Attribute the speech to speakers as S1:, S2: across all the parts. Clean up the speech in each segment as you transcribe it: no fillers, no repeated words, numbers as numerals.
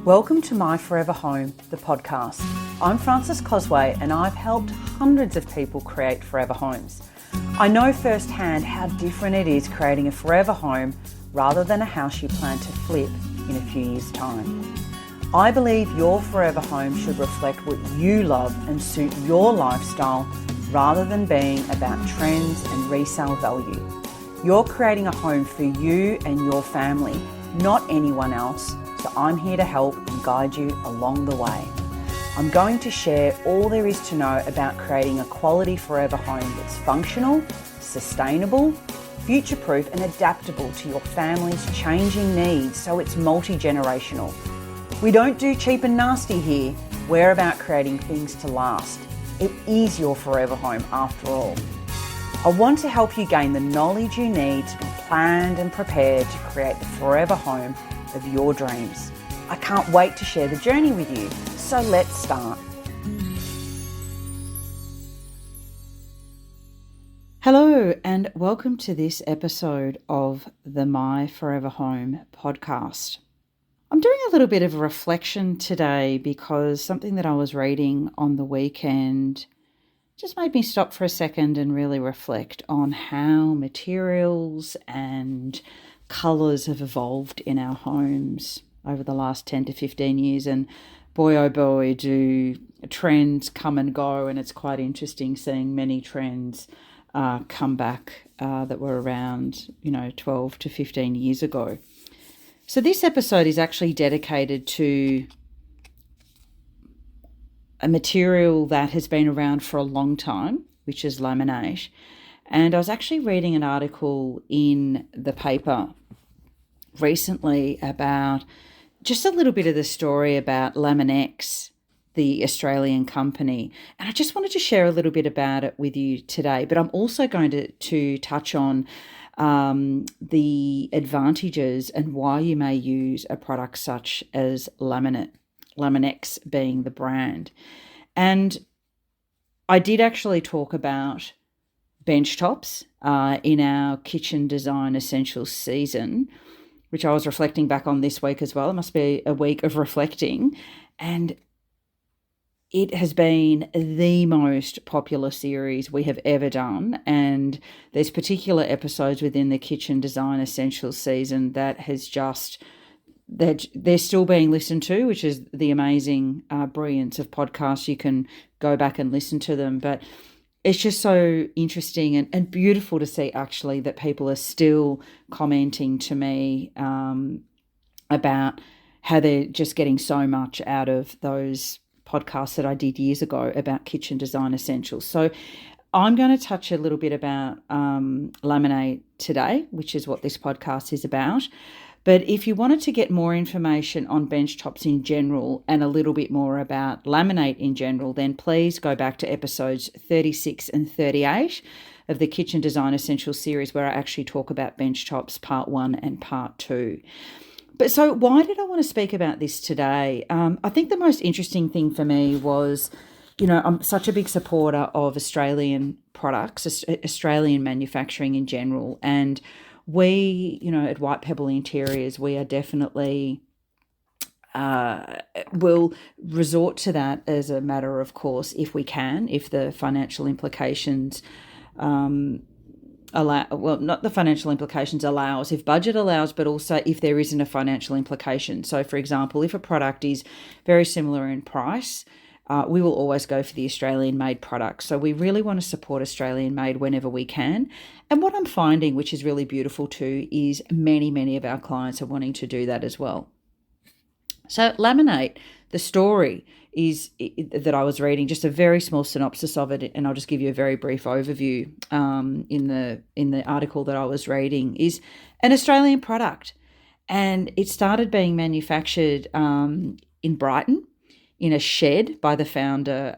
S1: Welcome to My Forever Home, the podcast. I'm Frances Cosway and I've helped hundreds of people create forever homes. I know firsthand how different it is creating a forever home rather than a house you plan to flip in a few years' time. I believe your forever home should reflect what you love and suit your lifestyle rather than being about trends and resale value. You're creating a home for you and your family, not anyone else. So I'm here to help and guide you along the way. I'm going to share all there is to know about creating a quality forever home that's functional, sustainable, future-proof and adaptable to your family's changing needs so it's multi-generational. We don't do cheap and nasty here. We're about creating things to last. It is your forever home after all. I want to help you gain the knowledge you need to be planned and prepared to create the forever home of your dreams. I can't wait to share the journey with you, so let's start. Hello and welcome to this episode of the My Forever Home podcast. I'm doing a little bit of a reflection today because something that I was reading on the weekend just made me stop for a second and really reflect on how materials and colours have evolved in our homes over the last 10 to 15 years. And boy, oh boy, do trends come and go. And it's quite interesting seeing many trends come back that were around, 12 to 15 years ago. So this episode is actually dedicated to a material that has been around for a long time, which is laminate. And I was actually reading an article in the paper recently about just a little bit of the story about Laminex, the Australian company. And I just wanted to share a little bit about it with you today. But I'm also going to touch on the advantages and why you may use a product such as Laminate, Laminex being the brand. And I did actually talk about bench tops in our kitchen design essentials season, which I was reflecting back on this week as well. It must be a week of reflecting. And it has been the most popular series we have ever done. And there's particular episodes within the kitchen design essentials season that has just, they're still being listened to, which is the amazing brilliance of podcasts. You can go back and listen to them. But it's just so interesting and beautiful to see actually that people are still commenting to me about how they're just getting so much out of those podcasts that I did years ago about kitchen design essentials. So I'm going to touch a little bit about Laminate today, which is what this podcast is about. But if you wanted to get more information on bench tops in general and a little bit more about Laminate in general, then please go back to episodes 36 and 38 of the Kitchen Design Essentials series where I actually talk about bench tops part 1 and part 2. But so why did I want to speak about this today? I think the most interesting thing for me was, I'm such a big supporter of Australian products, Australian manufacturing in general, and we, at White Pebble Interiors, we are definitely will resort to that as a matter of course if we can, if the financial implications not the financial implications allows, if budget allows, but also if there isn't a financial implication. So, for example, if a product is very similar in price, we will always go for the Australian-made product. So we really want to support Australian-made whenever we can. And what I'm finding, which is really beautiful too, is many of our clients are wanting to do that as well. So Laminate, the story is that I was reading, just a very small synopsis of it, and I'll just give you a very brief overview in the article that I was reading, is an Australian product. And it started being manufactured in Brighton, in a shed by the founder,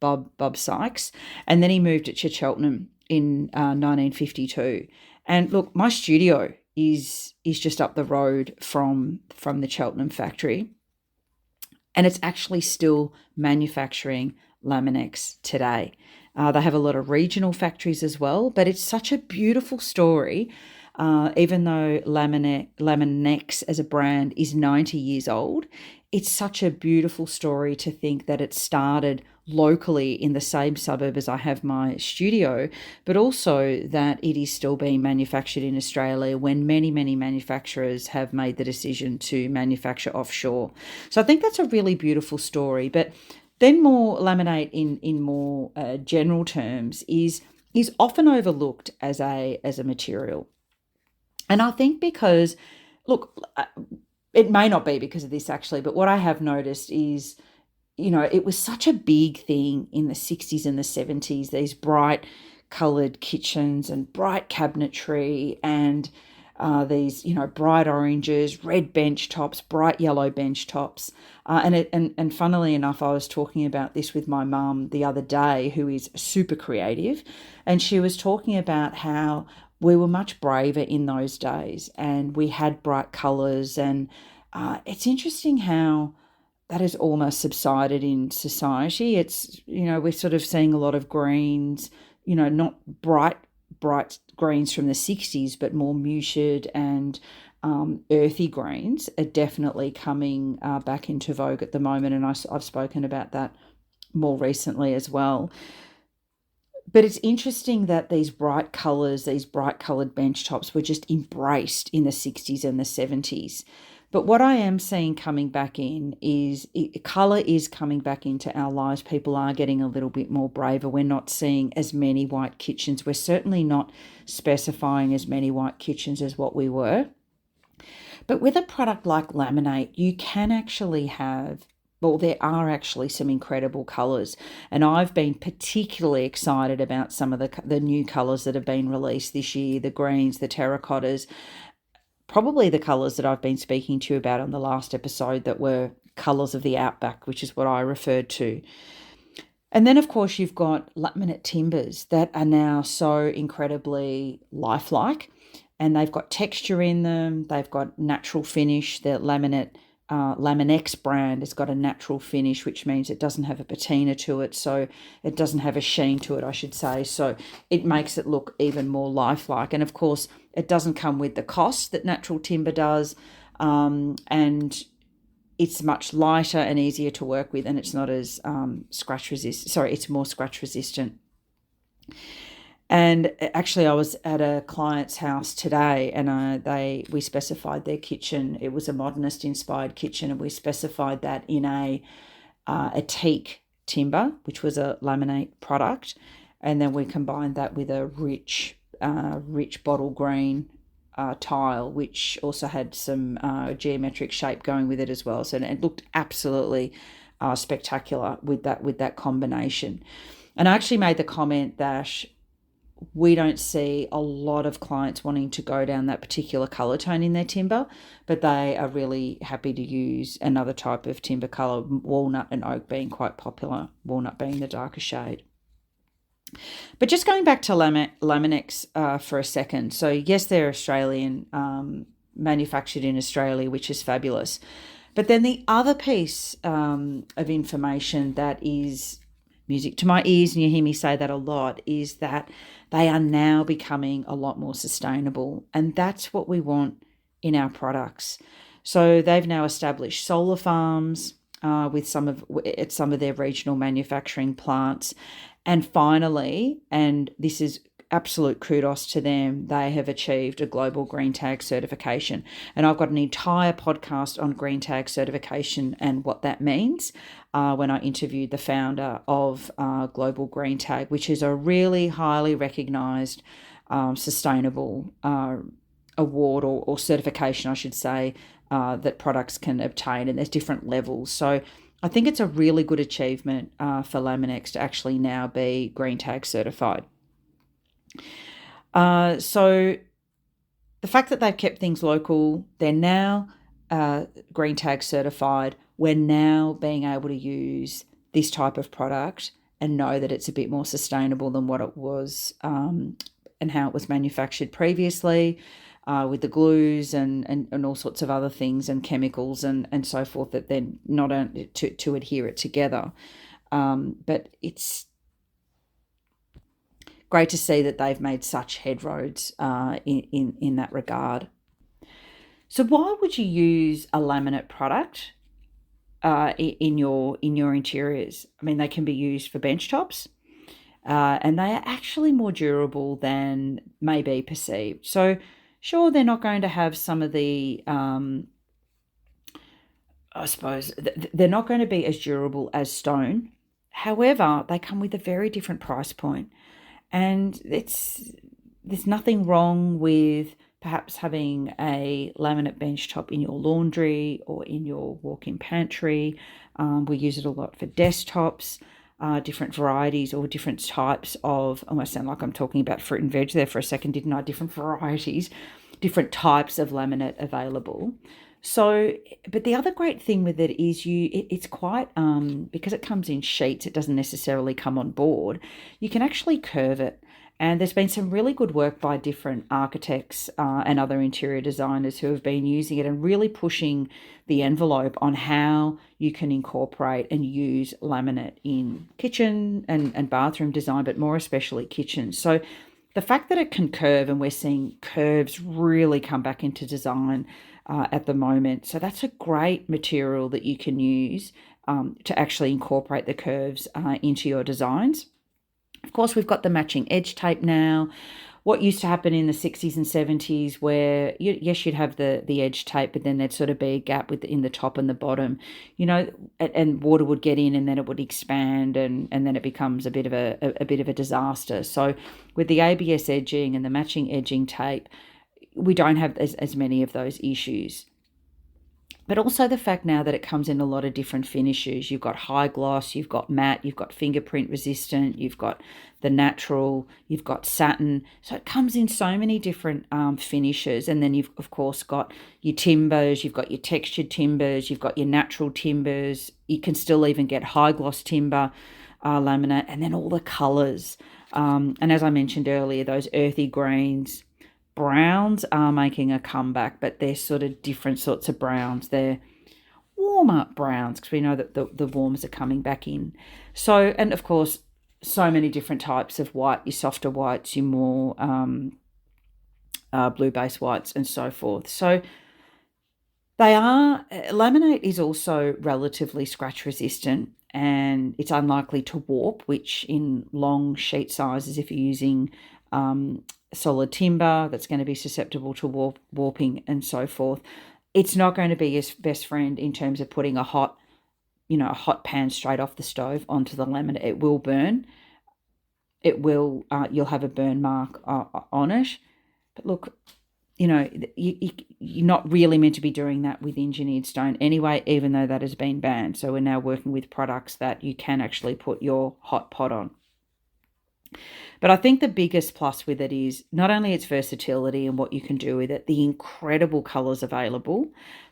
S1: Bob Sykes, and then he moved it to Cheltenham in 1952. And look, my studio is just up the road from the Cheltenham factory, and it's actually still manufacturing Laminex today. They have a lot of regional factories as well, but it's such a beautiful story Even though Laminex as a brand is 90 years old, it's such a beautiful story to think that it started locally in the same suburb as I have my studio, but also that it is still being manufactured in Australia when many, many manufacturers have made the decision to manufacture offshore. So I think that's a really beautiful story. But then more laminate in more general terms is often overlooked as a material. And I think because, look, it may not be because of this actually, but what I have noticed is, it was such a big thing in the 60s and the 70s, these bright coloured kitchens and bright cabinetry and these, bright oranges, red bench tops, bright yellow bench tops. And funnily enough, I was talking about this with my mum the other day, who is super creative, and she was talking about how we were much braver in those days and we had bright colours. And it's interesting how that has almost subsided in society. It's, we're sort of seeing a lot of greens, not bright greens from the 60s, but more muted and earthy greens are definitely coming back into vogue at the moment. And I've spoken about that more recently as well. But it's interesting that these bright colours, these bright coloured bench tops were just embraced in the 60s and the 70s. But what I am seeing coming back in is colour is coming back into our lives. People are getting a little bit more braver. We're not seeing as many white kitchens. We're certainly not specifying as many white kitchens as what we were. But with a product like Laminate, you can actually have, well, there are actually some incredible colours. And I've been particularly excited about some of the new colours that have been released this year, the greens, the terracottas, probably the colours that I've been speaking to you about on the last episode that were colours of the outback, which is what I referred to. And then, of course, you've got laminate timbers that are now so incredibly lifelike, and they've got texture in them. They've got natural finish. The Laminex brand has got a natural finish, which means it doesn't have a patina to it. So it doesn't have a sheen to it, I should say. So it makes it look even more lifelike. And of course, it doesn't come with the cost that natural timber does. And it's much lighter and easier to work with, and it's not as scratch resistant. Sorry, it's more scratch resistant. And actually, I was at a client's house today, and we specified their kitchen. It was a modernist-inspired kitchen, and we specified that in a teak timber, which was a laminate product, and then we combined that with a rich bottle green tile, which also had some geometric shape going with it as well. So it looked absolutely spectacular with that combination. And I actually made the comment that we don't see a lot of clients wanting to go down that particular colour tone in their timber, but they are really happy to use another type of timber colour, walnut and oak being quite popular, walnut being the darker shade. But just going back to Laminex for a second. So yes, they're Australian, manufactured in Australia, which is fabulous. But then the other piece of information that is music to my ears, and you hear me say that a lot, is that they are now becoming a lot more sustainable. And that's what we want in our products. So they've now established solar farms with some of their regional manufacturing plants. And finally, and this is absolute kudos to them, they have achieved a global green tag certification. And I've got an entire podcast on green tag certification and what that means when I interviewed the founder of Global Green Tag, which is a really highly recognised sustainable award or certification, I should say, that products can obtain. And there's different levels. So I think it's a really good achievement for Laminex to actually now be green tag certified. So the fact that they've kept things local, they're now green tag certified. We're now being able to use this type of product and know that it's a bit more sustainable than what it was and how it was manufactured previously. With the glues and all sorts of other things and chemicals and so forth, that they're not only to adhere it together. But it's great to see that they've made such headroads in that regard. So why would you use a laminate product in your interiors? I mean, they can be used for bench tops, and they are actually more durable than may be perceived. So sure, they're not going to have some of the I suppose they're not going to be as durable as stone. However, they come with a very different price point, and there's nothing wrong with perhaps having a laminate bench top in your laundry or in your walk-in pantry. We use it a lot for desktops, different varieties or different types of, I almost sound like I'm talking about fruit and veg there for a second, didn't I? Different varieties, different types of laminate available. So, but the other great thing with it is it's quite, because it comes in sheets, it doesn't necessarily come on board. You can actually curve it. And there's been some really good work by different architects and other interior designers who have been using it and really pushing the envelope on how you can incorporate and use laminate in kitchen and bathroom design, but more especially kitchen. So the fact that it can curve, and we're seeing curves really come back into design at the moment. So that's a great material that you can use to actually incorporate the curves into your designs. Of course, we've got the matching edge tape now. What used to happen in the 60s and 70s where, yes, you'd have the edge tape, but then there'd sort of be a gap in the top and the bottom, and water would get in and then it would expand and then it becomes a bit of a disaster. So with the ABS edging and the matching edging tape, we don't have as many of those issues. But also the fact now that it comes in a lot of different finishes. You've got high gloss, you've got matte, you've got fingerprint resistant, you've got the natural, you've got satin. So it comes in so many different finishes. And then you've, of course, got your timbers, you've got your textured timbers, you've got your natural timbers. You can still even get high gloss timber laminate, and then all the colours. And as I mentioned earlier, those earthy greens. Browns are making a comeback, but they're sort of different sorts of browns. They're warm-up browns because we know that the warmers are coming back in. So, and of course, so many different types of white, your softer whites, your more blue-based whites and so forth. So laminate is also relatively scratch resistant and it's unlikely to warp, which in long sheet sizes, if you're using solid timber that's going to be susceptible to warping and so forth, it's not going to be your best friend in terms of putting a hot pan straight off the stove onto the laminate. It will burn. It will, you'll have a burn mark on it. But look, you're not really meant to be doing that with engineered stone anyway, even though that has been banned. So we're now working with products that you can actually put your hot pot on. But I think the biggest plus with it is not only its versatility and what you can do with it, the incredible colours available,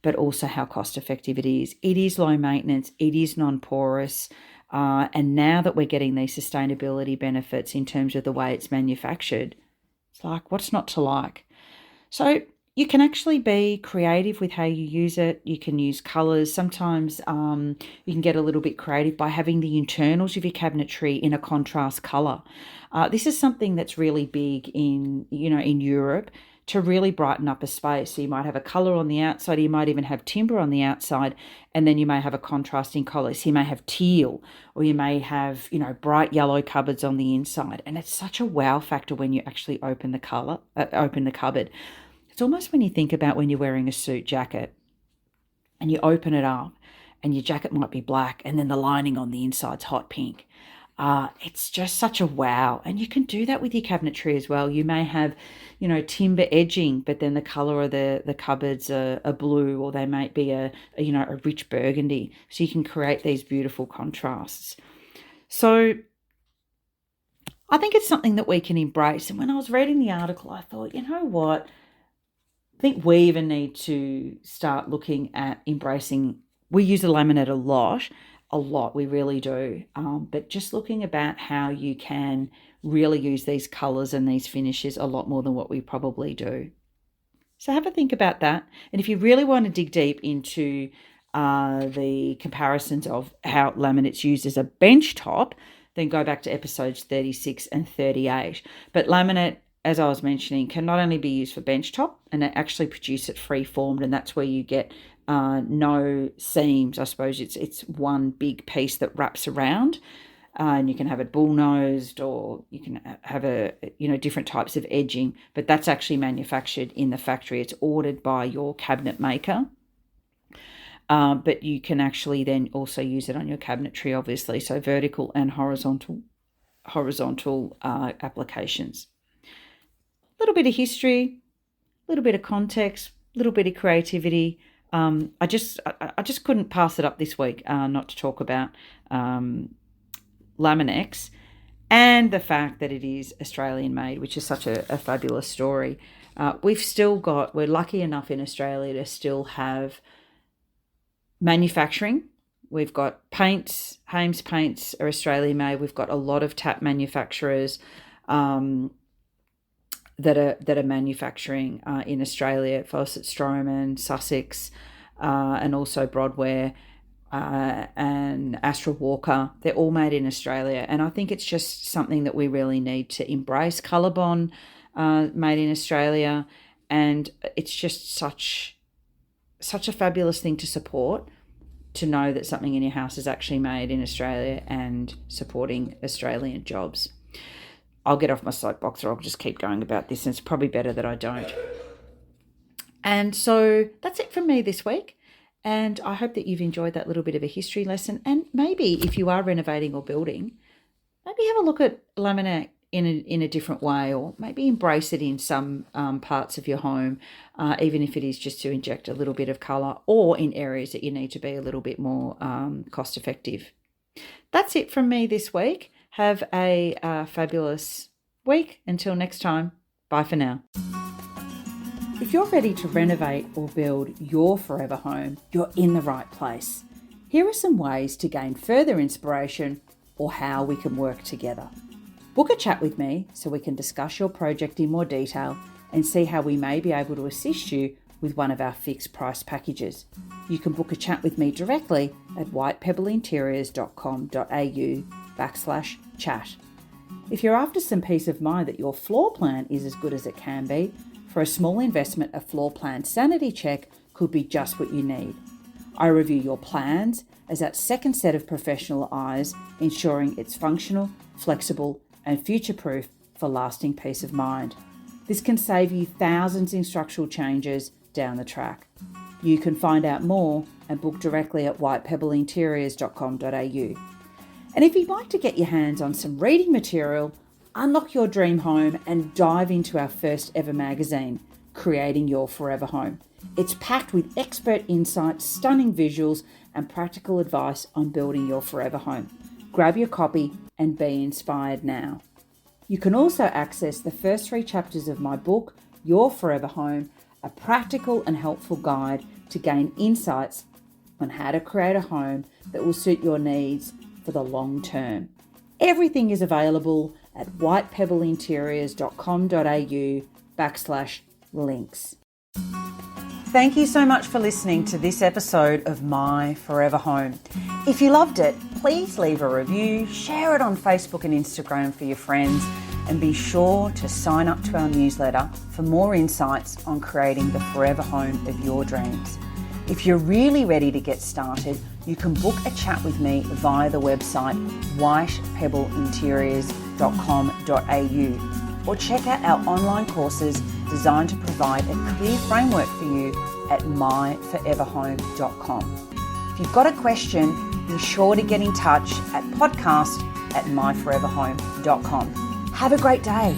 S1: but also how cost effective it is. It is low maintenance, it is non-porous, and now that we're getting these sustainability benefits in terms of the way it's manufactured, it's like, what's not to like? So you can actually be creative with how you use it. You can use colours. Sometimes you can get a little bit creative by having the internals of your cabinetry in a contrast colour. This is something that's really big in Europe to really brighten up a space. So you might have a colour on the outside, you might even have timber on the outside, and then you may have a contrasting colour. So you may have teal, or you may have, bright yellow cupboards on the inside. And it's such a wow factor when you actually open the cupboard. It's almost when you think about when you're wearing a suit jacket and you open it up and your jacket might be black and then the lining on the inside's hot pink. It's just such a wow. And you can do that with your cabinetry as well. You may have, timber edging, but then the colour of the cupboards are blue, or they might be a rich burgundy. So you can create these beautiful contrasts. So I think it's something that we can embrace. And when I was reading the article, I thought, you know what? I think we even need to start looking at embracing. We use the laminate a lot, we really do. But just looking about how you can really use these colours and these finishes a lot more than what we probably do. So have a think about that. And if you really want to dig deep into the comparisons of how laminate's used as a bench top then go back to episodes 36 and 38. But laminate, as I was mentioning, can not only be used for benchtop, and they actually produce it free-formed, and that's where you get no seams. I suppose it's one big piece that wraps around, and you can have it bull-nosed, or you can have different types of edging, but that's actually manufactured in the factory. It's ordered by your cabinet maker. But you can actually then also use it on your cabinetry, obviously. So vertical and horizontal applications. A little bit of history, a little bit of context, a little bit of creativity. I just couldn't pass it up this week not to talk about Laminex and the fact that it is Australian made, which is such a fabulous story. We're lucky enough in Australia to still have manufacturing. We've got paints. Hames Paints are Australian made. We've got a lot of tap manufacturers that are manufacturing in Australia. Fawcett Stroman, Sussex, and also Broadware and Astra Walker. They're all made in Australia, and I think it's just something that we really need to embrace. Colorbond, made in Australia, and it's just such a fabulous thing to support, to know that something in your house is actually made in Australia and supporting Australian jobs. I'll get off my soapbox, or I'll just keep going about this, and it's probably better that I don't. And so that's it from me this week, and I hope that you've enjoyed that little bit of a history lesson. And maybe if you are renovating or building, maybe have a look at laminate in a different way, or maybe embrace it in some parts of your home, even if it is just to inject a little bit of colour, or in areas that you need to be a little bit more cost effective. That's it from me this week. Have a fabulous week. Until next time, bye for now. If you're ready to renovate or build your forever home, you're in the right place. Here are some ways to gain further inspiration, or how we can work together. Book a chat with me so we can discuss your project in more detail and see how we may be able to assist you with one of our fixed price packages. You can book a chat with me directly at whitepebbleinteriors.com.au/chat. If you're after some peace of mind that your floor plan is as good as it can be, for a small investment, a floor plan sanity check could be just what you need. I review your plans as that second set of professional eyes, ensuring it's functional, flexible, and future-proof for lasting peace of mind. This can save you thousands in structural changes down the track. You can find out more and book directly at whitepebbleinteriors.com.au. And if you'd like to get your hands on some reading material, unlock your dream home and dive into our first ever magazine, Creating Your Forever Home. It's packed with expert insights, stunning visuals, and practical advice on building your forever home. Grab your copy and be inspired now. You can also access the first 3 chapters of my book, Your Forever Home, a practical and helpful guide to gain insights on how to create a home that will suit your needs for the long term. Everything is available at whitepebbleinteriors.com.au/links. Thank you so much for listening to this episode of My Forever Home. If you loved it, please leave a review, share it on Facebook and Instagram for your friends, and be sure to sign up to our newsletter for more insights on creating the forever home of your dreams. If you're really ready to get started, you can book a chat with me via the website whitepebbleinteriors.com.au, or check out our online courses designed to provide a clear framework for you at myforeverhome.com. If you've got a question, be sure to get in touch at podcast@myforeverhome.com. Have a great day.